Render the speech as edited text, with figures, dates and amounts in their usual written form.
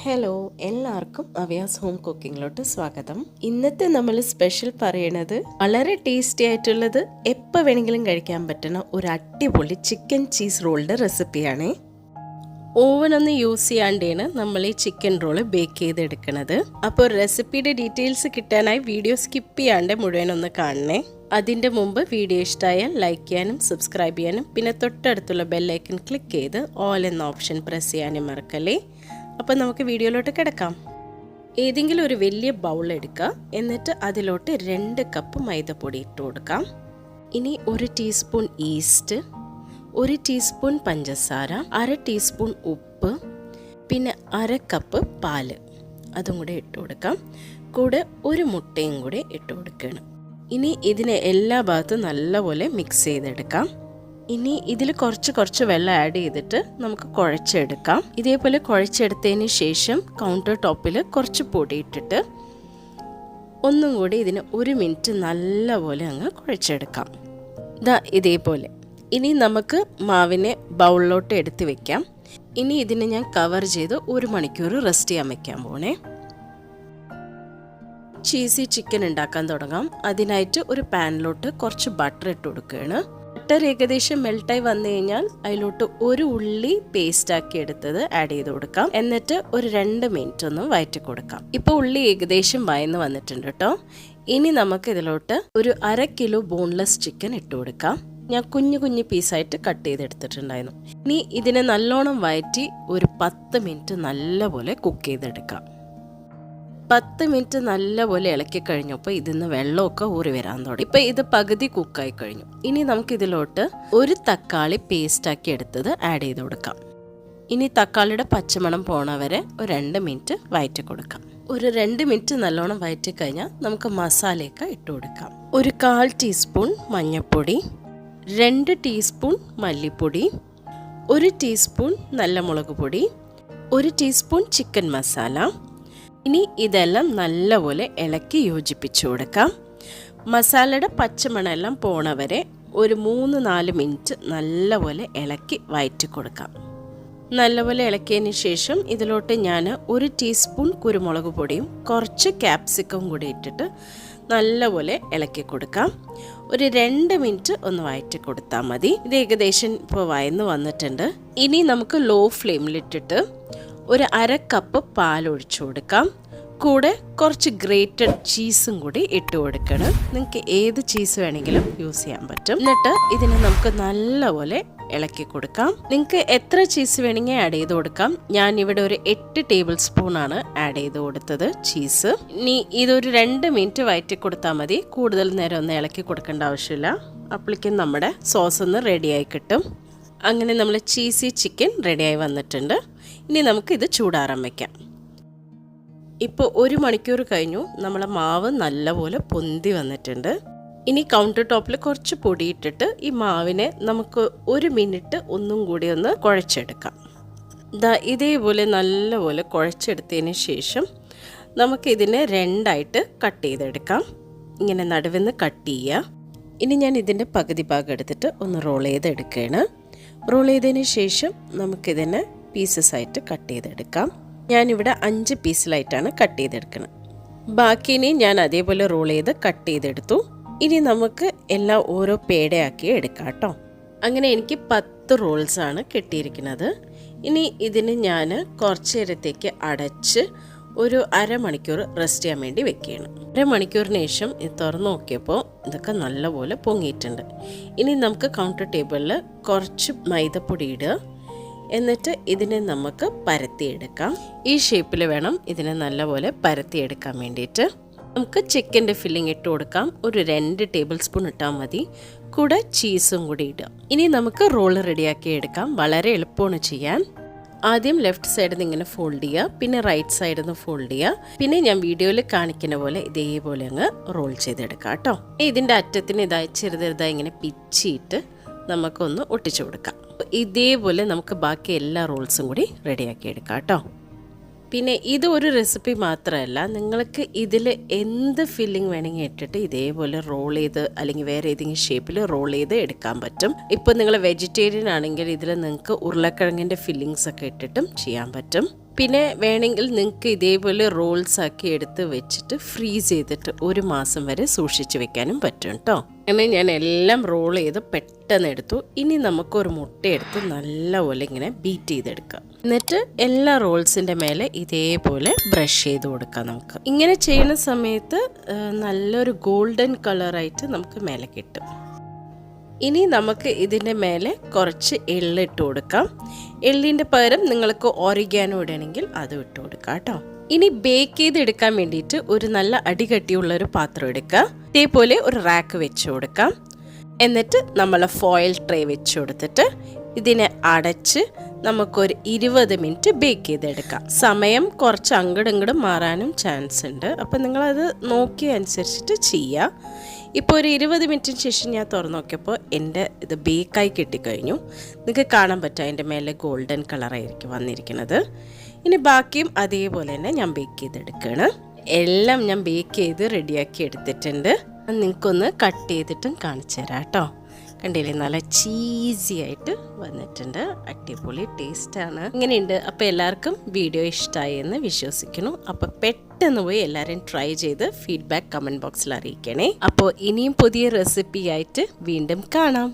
Hello, എല്ലാവർക്കും അവ്യാസ് home കുക്കിങ്ങിലോട്ട് സ്വാഗതം. ഇന്നത്തെ നമ്മൾ സ്പെഷ്യൽ പറയണത് വളരെ ടേസ്റ്റി ആയിട്ടുള്ളത് എപ്പോൾ വേണമെങ്കിലും കഴിക്കാൻ പറ്റുന്ന ഒരു അടിപൊളി ചിക്കൻ ചീസ് റോളിൻ്റെ റെസിപ്പിയാണ്. ഓവനൊന്നും യൂസ് ചെയ്യാണ്ടാണ് നമ്മൾ ഈ ചിക്കൻ റോള് ബേക്ക് ചെയ്തെടുക്കുന്നത്. അപ്പോൾ റെസിപ്പിയുടെ ഡീറ്റെയിൽസ് കിട്ടാനായി വീഡിയോ സ്കിപ്പ് ചെയ്യാണ്ട് മുഴുവനൊന്ന് കാണണേ. അതിൻ്റെ മുമ്പ് വീഡിയോ ഇഷ്ടമായാൽ ലൈക്ക് ചെയ്യാനും സബ്സ്ക്രൈബ് ചെയ്യാനും പിന്നെ തൊട്ടടുത്തുള്ള ബെല്ലൈക്കൺ ക്ലിക്ക് ചെയ്ത് ഓൾ എന്ന ഓപ്ഷൻ പ്രസ് ചെയ്യാനും മറക്കല്ലേ. അപ്പോൾ നമുക്ക് വീഡിയോയിലോട്ട് കിടക്കാം. ഏതെങ്കിലും ഒരു വലിയ ബൗൾ എടുക്കുക. എന്നിട്ട് അതിലോട്ട് 2 കപ്പ് മൈദപ്പൊടി ഇട്ട് കൊടുക്കാം. ഇനി 1 ടീസ്പൂൺ ഈസ്റ്റ്, 1 ടീസ്പൂൺ പഞ്ചസാര, 1/2 ടീസ്പൂൺ ഉപ്പ്, പിന്നെ 1/2 കപ്പ് പാല് അതും കൂടെ ഇട്ട് കൊടുക്കാം. കൂടെ 1 മുട്ടയും കൂടെ ഇട്ട് കൊടുക്കണം. ഇനി ഇതിനെ എല്ലാ ഭാഗത്തും നല്ലപോലെ മിക്സ് ചെയ്തെടുക്കാം. ഇനി ഇതിൽ കുറച്ച് വെള്ളം ആഡ് ചെയ്തിട്ട് നമുക്ക് കുഴച്ചെടുക്കാം. ഇതേപോലെ കുഴച്ചെടുത്തതിന് ശേഷം കൗണ്ടർ ടോപ്പിൽ കുറച്ച് പൊടി ഇട്ടിട്ട് ഒന്നും കൂടി ഇതിന് 1 മിനിറ്റ് നല്ലപോലെ അങ്ങ് കുഴച്ചെടുക്കാം. ഇതേപോലെ. ഇനി നമുക്ക് മാവിനെ ബൗളിലോട്ട് എടുത്ത് വെക്കാം. ഇനി ഇതിനെ ഞാൻ കവർ ചെയ്ത് 1 മണിക്കൂർ റെസ്റ്റ് ചെയ്യാൻ വെക്കാൻ പോണേ. ചീസി ചിക്കൻ ഉണ്ടാക്കാൻ തുടങ്ങാം. അതിനായിട്ട് ഒരു പാനിലോട്ട് കുറച്ച് ബട്ടർ ഇട്ട് കൊടുക്കുകയാണ്. ബട്ടർ ഏകദേശം മെൽട്ടായി വന്നു കഴിഞ്ഞാൽ അതിലോട്ട് 1 ഉള്ളി പേസ്റ്റ് ആക്കി എടുത്തത് ആഡ് ചെയ്ത് കൊടുക്കാം. എന്നിട്ട് ഒരു 2 മിനിറ്റ് ഒന്ന് വഴറ്റി കൊടുക്കാം. ഇപ്പോൾ ഉള്ളി ഏകദേശം വഴന്ന് വന്നിട്ടുണ്ട് കേട്ടോ. ഇനി നമുക്ക് ഇതിലോട്ട് ഒരു 1/2 കിലോ ബോൺലെസ് ചിക്കൻ ഇട്ട് കൊടുക്കാം. ഞാൻ കുഞ്ഞു പീസായിട്ട് കട്ട് ചെയ്തെടുത്തിട്ടുണ്ടായിരുന്നു. ഇനി ഇതിനെ നല്ലോണം വഴറ്റി ഒരു 10 മിനിറ്റ് നല്ലപോലെ കുക്ക് ചെയ്തെടുക്കാം. 10 മിനിറ്റ് നല്ലപോലെ ഇളക്കി കഴിഞ്ഞപ്പോൾ ഇതിന്ന് വെള്ളമൊക്കെ ഊറി വരാൻ തുടങ്ങി. ഇപ്പം ഇത് പകുതി കുക്കായി കഴിഞ്ഞു. ഇനി നമുക്കിതിലോട്ട് 1 തക്കാളി പേസ്റ്റാക്കി എടുത്തത് ആഡ് ചെയ്ത് കൊടുക്കാം. ഇനി തക്കാളിയുടെ പച്ചമണം പോണവരെ ഒരു 2 മിനിറ്റ് വഴറ്റി കൊടുക്കാം. ഒരു 2 മിനിറ്റ് നല്ലോണം വഴറ്റി കഴിഞ്ഞാൽ നമുക്ക് മസാലയൊക്കെ ഇട്ട് കൊടുക്കാം. ഒരു 1/4 ടീസ്പൂൺ മഞ്ഞൾപ്പൊടി, 2 ടീസ്പൂൺ മല്ലിപ്പൊടി, 1 ടീസ്പൂൺ നല്ല മുളക് പൊടി, 1 ടീസ്പൂൺ ചിക്കൻ മസാല. ഇനി ഇതെല്ലാം നല്ലപോലെ ഇളക്കി യോജിപ്പിച്ചു കൊടുക്കാം. മസാലയുടെ പച്ചമണമെല്ലാം പോണവരെ ഒരു 3-4 മിനിറ്റ് നല്ലപോലെ ഇളക്കി വഴറ്റി കൊടുക്കാം. നല്ലപോലെ ഇളക്കിയതിന് ശേഷം ഇതിലോട്ട് ഞാൻ 1 ടീസ്പൂൺ കുരുമുളക് പൊടിയും കുറച്ച് ക്യാപ്സിക്കം കൂടി ഇട്ടിട്ട് നല്ലപോലെ ഇളക്കി കൊടുക്കാം. ഒരു 2 മിനിറ്റ് ഒന്ന് വഴറ്റി കൊടുത്താൽ മതി. ഇത് ഏകദേശം ഇപ്പോൾ വഴന്ന് വന്നിട്ടുണ്ട്. ഇനി നമുക്ക് ലോ ഫ്ലെയിമിലിട്ടിട്ട് ഒരു 1/2 കപ്പ് പാൽ ഒഴിച്ചു കൊടുക്കാം. കൂടെ കുറച്ച് ഗ്രേറ്റഡ് ചീസും കൂടി ഇട്ട് കൊടുക്കണം. നിങ്ങൾക്ക് ഏത് ചീസ് വേണമെങ്കിലും യൂസ് ചെയ്യാൻ പറ്റും. എന്നിട്ട് ഇതിനെ നമുക്ക് നല്ലപോലെ ഇളക്കി കൊടുക്കാം. നിങ്ങൾക്ക് എത്ര ചീസ് വേണമെങ്കിൽ ആഡ് ചെയ്ത് കൊടുക്കാം. ഞാൻ ഇവിടെ ഒരു 8 ടേബിൾ സ്പൂൺ ആണ് ആഡ് ചെയ്ത് കൊടുത്തത് ചീസ്. ഇനി ഇതൊരു 2 മിനിറ്റ് വഴറ്റി കൊടുത്താൽ മതി. കൂടുതൽ നേരം ഒന്നും ഇളക്കി കൊടുക്കേണ്ട ആവശ്യമില്ല. അപ്പോഴേക്കും നമ്മുടെ സോസ് ഒന്ന് റെഡിയായി കിട്ടും. അങ്ങനെ നമ്മൾ ചീസി ചിക്കൻ റെഡിയായി വന്നിട്ടുണ്ട്. ഇനി നമുക്കിത് ചൂടാറാൻ വയ്ക്കാം. ഇപ്പോൾ 1 മണിക്കൂർ കഴിഞ്ഞു. നമ്മളെ മാവ് നല്ലപോലെ പൊന്തി വന്നിട്ടുണ്ട്. ഇനി കൗണ്ടർ ടോപ്പിൽ കുറച്ച് പൊടി ഇട്ടിട്ട് ഈ മാവിനെ നമുക്ക് 1 മിനിറ്റ് ഒന്നും കൂടി ഒന്ന് കുഴച്ചെടുക്കാം. ഇതേപോലെ നല്ലപോലെ കുഴച്ചെടുത്തതിന് ശേഷം നമുക്കിതിനെ 2ആയിട്ട് കട്ട് ചെയ്തെടുക്കാം. ഇങ്ങനെ നടുവിന്ന് കട്ട് ചെയ്യുക. ഇനി ഞാൻ ഇതിൻ്റെ പകുതി ഭാഗം എടുത്തിട്ട് ഒന്ന് റോൾ ചെയ്തെടുക്കുകയാണ്. റോൾ ചെയ്തതിന് ശേഷം നമുക്കിതിനെ പീസസ് ആയിട്ട് കട്ട് ചെയ്തെടുക്കാം. ഞാനിവിടെ 5 പീസിലായിട്ടാണ് കട്ട് ചെയ്തെടുക്കുന്നത്. ബാക്കിനെ ഞാൻ അതേപോലെ റോൾ ചെയ്ത് കട്ട് ചെയ്തെടുത്തു. ഇനി നമുക്ക് എല്ലാം ഓരോ പേടയാക്കി എടുക്കാം കേട്ടോ. അങ്ങനെ എനിക്ക് 10 റോൾസാണ് കിട്ടിയിരിക്കുന്നത്. ഇനി ഇതിന് ഞാൻ കുറച്ച് നേരത്തേക്ക് അടച്ച് ഒരു 1/2 മണിക്കൂർ റെസ്റ്റ് ചെയ്യാൻ വേണ്ടി വെക്കുകയാണ്. 1/2 മണിക്കൂറിന് ശേഷം ഇത് തുറന്ന് നോക്കിയപ്പോൾ ഇതൊക്കെ നല്ലപോലെ പൊങ്ങിയിട്ടുണ്ട്. ഇനി നമുക്ക് കൗണ്ടർ ടേബിളിൽ കുറച്ച് മൈദപ്പൊടി ഇടുക. എന്നിട്ട് ഇതിനെ നമുക്ക് പരത്തിയെടുക്കാം. ഈ ഷേപ്പിൽ വേണം ഇതിനെ നല്ലപോലെ പരത്തിയെടുക്കാൻ വേണ്ടിയിട്ട്. നമുക്ക് ചിക്കൻ്റെ ഫില്ലിംഗ് ഇട്ട് കൊടുക്കാം. ഒരു 2 ടേബിൾ സ്പൂൺ ഇട്ടാൽ മതി. കൂടെ ചീസും കൂടി ഇടുക. ഇനി നമുക്ക് റോള് റെഡിയാക്കി എടുക്കാം. വളരെ എളുപ്പമാണ് ചെയ്യാൻ. ആദ്യം ലെഫ്റ്റ് സൈഡിൽ നിന്ന് ഇങ്ങനെ ഫോൾഡ് ചെയ്യുക, പിന്നെ റൈറ്റ് സൈഡിൽ നിന്ന് ഫോൾഡ് ചെയ്യുക. പിന്നെ ഞാൻ വീഡിയോയിൽ കാണിക്കുന്ന പോലെ ഇതേപോലെ അങ്ങ് റോൾ ചെയ്തെടുക്കാം കേട്ടോ. ഇതിൻ്റെ അറ്റത്തിന് ചെറുതായി ഇങ്ങനെ പിച്ചിയിട്ട് നമുക്കൊന്ന് ഒട്ടിച്ചു കൊടുക്കാം. ഇതേപോലെ നമുക്ക് ബാക്കി എല്ലാ റോൾസും കൂടി റെഡിയാക്കി എടുക്കാം കേട്ടോ. പിന്നെ ഇത് ഒരു റെസിപ്പി മാത്രമല്ല, നിങ്ങൾക്ക് ഇതിൽ എന്ത് ഫില്ലിംഗ് വേണമെങ്കിൽ ഇട്ടിട്ട് ഇതേപോലെ റോൾ ചെയ്ത് അല്ലെങ്കിൽ വേറെ ഏതെങ്കിലും ഷേപ്പിൽ റോൾ ചെയ്ത് എടുക്കാൻ പറ്റും. ഇപ്പോൾ നിങ്ങൾ വെജിറ്റേറിയൻ ആണെങ്കിൽ ഇതിൽ നിങ്ങൾക്ക് ഉരുളക്കിഴങ്ങിൻ്റെ ഫില്ലിങ്സ് ഒക്കെ ഇട്ടിട്ടും ചെയ്യാൻ പറ്റും. പിന്നെ വേണമെങ്കിൽ നിങ്ങൾക്ക് ഇതേപോലെ റോൾസ് ആക്കി എടുത്ത് വെച്ചിട്ട് ഫ്രീസ് ചെയ്തിട്ട് 1 മാസം വരെ സൂക്ഷിച്ച് വെക്കാനും പറ്റും കേട്ടോ. അങ്ങനെ ഞാൻ എല്ലാം റോൾ ചെയ്ത് പെട്ടെന്ന് എടുത്തു. ഇനി നമുക്കൊരു മുട്ടയെടുത്ത് നല്ലപോലെ ഇങ്ങനെ ബീറ്റ് ചെയ്തെടുക്കാം. എന്നിട്ട് എല്ലാ റോൾസിൻ്റെ മേലെ ഇതേപോലെ ബ്രഷ് ചെയ്ത് കൊടുക്കാം. നമുക്ക് ഇങ്ങനെ ചെയ്യുന്ന സമയത്ത് നല്ലൊരു ഗോൾഡൻ കളറായിട്ട് നമുക്ക് മേലെ കിട്ടും. ഇനി നമുക്ക് ഇതിൻ്റെ മേലെ കുറച്ച് എള്ളിട്ട് കൊടുക്കാം. എള്ളിൻ്റെ പകരം നിങ്ങൾക്ക് ഒറിഗാനോ ഇടണമെങ്കിൽ അതും ഇട്ട് കൊടുക്കാം കേട്ടോ. ഇനി ബേക്ക് ചെയ്തെടുക്കാൻ വേണ്ടിയിട്ട് ഒരു നല്ല അടികട്ടിയുള്ളൊരു പാത്രം എടുക്കുക. ഇതേപോലെ ഒരു റാക്ക് വെച്ച് കൊടുക്കാം. എന്നിട്ട് നമ്മൾ ഫോയിൽ ട്രേ വെച്ച് കൊടുത്തിട്ട് ഇതിനെ അടച്ച് നമുക്കൊരു 20 മിനിറ്റ് ബേക്ക് ചെയ്തെടുക്കാം. സമയം കുറച്ച് അങ്ങോട്ടും മാറാനും ചാൻസ് ഉണ്ട്. അപ്പം നിങ്ങളത് നോക്കി അനുസരിച്ചിട്ട് ചെയ്യുക. ഇപ്പോൾ ഒരു 20 മിനിറ്റിന് ശേഷം ഞാൻ തുറന്നു നോക്കിയപ്പോൾ എൻ്റെ ഇത് ബേക്കായി കിട്ടിക്കഴിഞ്ഞു. നിങ്ങൾക്ക് കാണാൻ പറ്റും അതിൻ്റെ മേലെ ഗോൾഡൻ കളറായിരിക്കും വന്നിരിക്കുന്നത്. ഇനി ബാക്കിയും അതേപോലെ തന്നെ ഞാൻ ബേക്ക് ചെയ്തെടുക്കുകയാണ്. എല്ലാം ഞാൻ ബേക്ക് ചെയ്ത് റെഡിയാക്കി എടുത്തിട്ടുണ്ട്. നിങ്ങൾക്കൊന്ന് കട്ട് ചെയ്തിട്ടും കാണിച്ചു തരാം കേട്ടോ. കണ്ടില്ലേ, നല്ല ചീസി ആയിട്ട് വന്നിട്ടുണ്ട്. അടിപൊളി ടേസ്റ്റാണ്. ഇങ്ങനെയുണ്ട്. അപ്പോൾ എല്ലാവർക്കും വീഡിയോ ഇഷ്ടമായി എന്ന് വിശ്വസിക്കുന്നു. അപ്പോൾ പെട്ടെന്ന് പോയി എല്ലാവരും ട്രൈ ചെയ്ത് ഫീഡ്ബാക്ക് കമൻറ്റ് ബോക്സിൽ അറിയിക്കണേ. അപ്പോൾ ഇനിയും പുതിയ റെസിപ്പി ആയിട്ട് വീണ്ടും കാണാം.